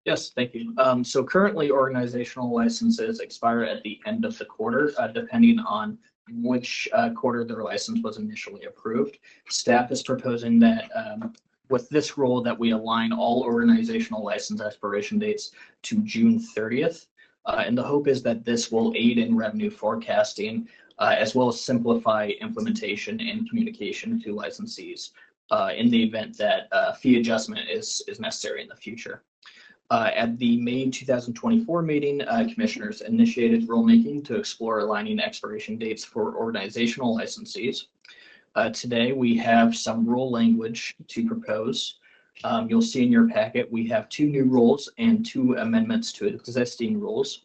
Yes, thank you. So currently organizational licenses expire at the end of the quarter, depending on which quarter their license was initially approved. Staff is proposing that with this rule that we align all organizational license expiration dates to June 30th. And the hope is that this will aid in revenue forecasting as well as simplify implementation and communication to licensees in the event that fee adjustment is necessary in the future. At the May 2024 meeting, commissioners initiated rulemaking to explore aligning expiration dates for organizational licensees. Today, we have some rule language to propose. You'll see in your packet, we have 2 new rules and 2 amendments to existing rules.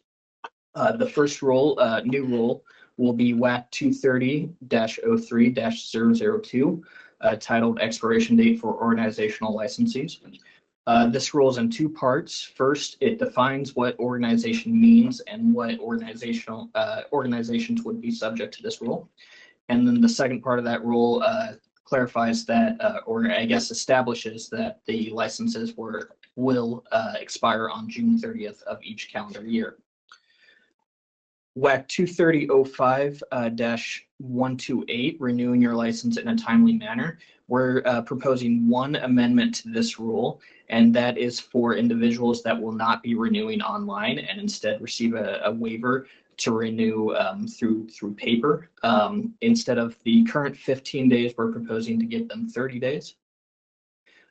The first rule, new rule, will be WAC 230-03-002, titled Expiration Date for Organizational Licensees. This rule is in 2 parts. First, it defines what organization means and what organizations would be subject to this rule. And then the second part of that rule clarifies that, or I guess establishes that the licenses will expire on June 30th of each calendar year. WAC 230-05-128, renewing your license in a timely manner. We're proposing 1 amendment to this rule, and that is for individuals that will not be renewing online and instead receive a waiver to renew through paper. Instead of the current 15 days, we're proposing to give them 30 days.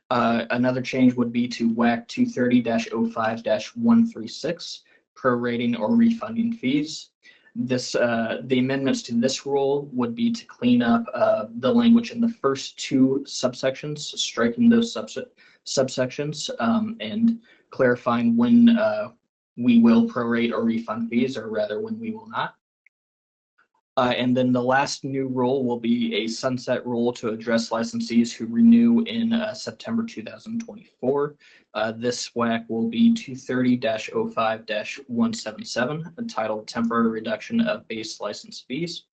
Another change would be to WAC 230-05-136, prorating or refunding fees. The amendments to this rule would be to clean up the language in the first 2 subsections, striking those subsections and clarifying when we will prorate or refund fees, or rather when we will not. And then the last new rule will be a sunset rule to address licensees who renew in September 2024. This WAC will be 230-05-177, entitled Temporary Reduction of Base License Fees.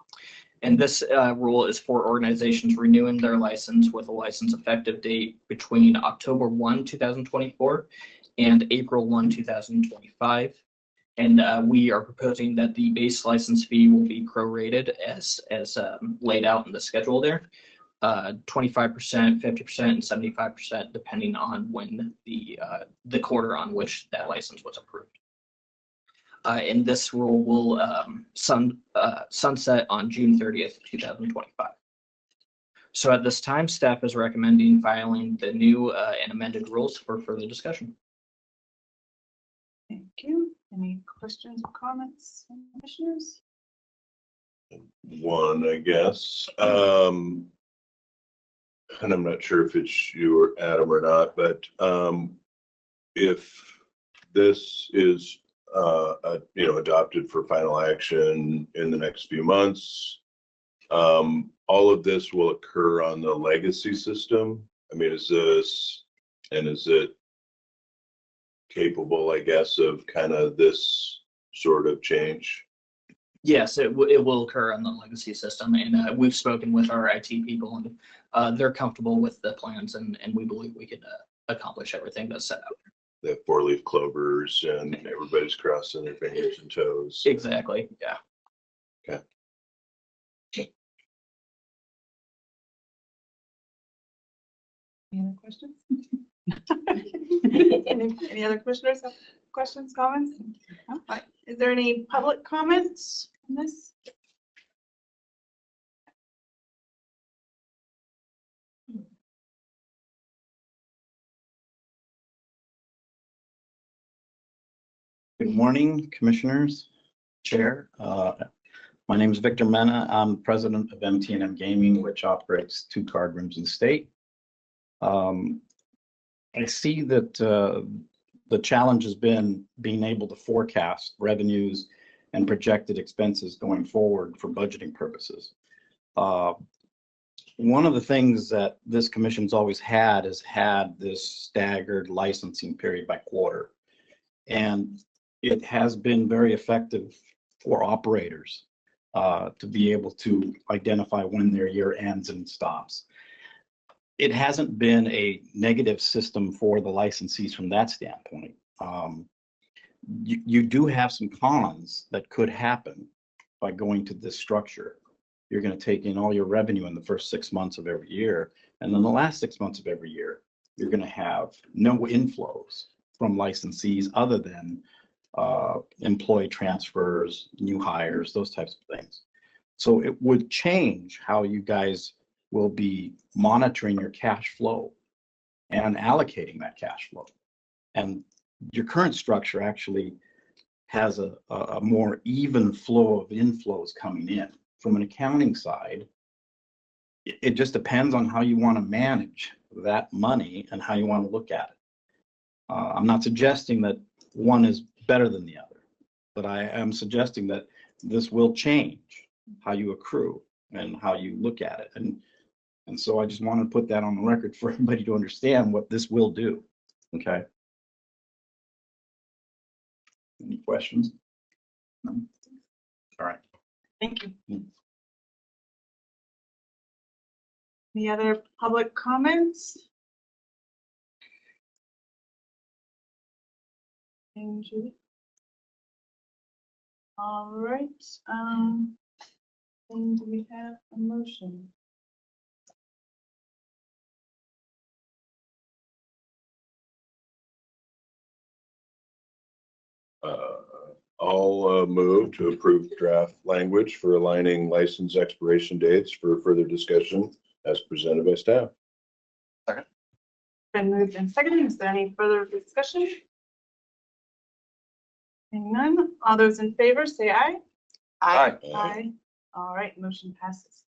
And this rule is for organizations renewing their license with a license effective date between October 1, 2024 and April 1, 2025. And we are proposing that the base license fee will be prorated as laid out in the schedule there, 25%, 50%, and 75%, depending on when the quarter on which that license was approved. And this rule will sunset on June 30th, 2025. So at this time, staff is recommending filing the new and amended rules for further discussion. Thank you. Any questions or comments from commissioners? One, I guess. And I'm not sure if it's you or Adam or not, but if this is adopted for final action in the next few months, all of this will occur on the legacy system. I mean, is it capable, I guess, of kind of this sort of change? Yes, it will occur on the legacy system, and we've spoken with our IT people, and they're comfortable with the plans, and we believe we could accomplish everything that's set out. The 4-leaf clovers, and everybody's crossing their fingers and toes. Exactly. Yeah. Okay. Any other questions? Any other commissioners have questions, comments? No? Right. Is there any public comments on this? Good morning, commissioners, chair. My name is Victor Mena. I'm president of MT&M Gaming, which operates 2 card rooms in the state. I see that the challenge has been being able to forecast revenues and projected expenses going forward for budgeting purposes. One of the things that this commission's always had is this staggered licensing period by quarter. And it has been very effective for operators to be able to identify when their year ends and stops. It hasn't been a negative system for the licensees from that standpoint. You do have some cons that could happen by going to this structure. You're going to take in all your revenue in the first 6 months of every year. And then the last 6 months of every year, you're going to have no inflows from licensees other than employee transfers, new hires, those types of things. So it would change how you guys will be monitoring your cash flow and allocating that cash flow. And your current structure actually has a more even flow of inflows coming in. From an accounting side, it just depends on how you want to manage that money and how you want to look at it. I'm not suggesting that one is better than the other, but I am suggesting that this will change how you accrue and how you look at it. And so I just want to put that on the record for everybody to understand what this will do. Okay. Any questions? No? All right. Thank you. Mm. Any other public comments? And Judy? All right, and do we have a motion? I'll move to approve draft language for aligning license expiration dates for further discussion as presented by staff. Been moved and seconded. Is there any further discussion? Seeing none, all those in favor say aye. Aye. Aye. All right, motion passes.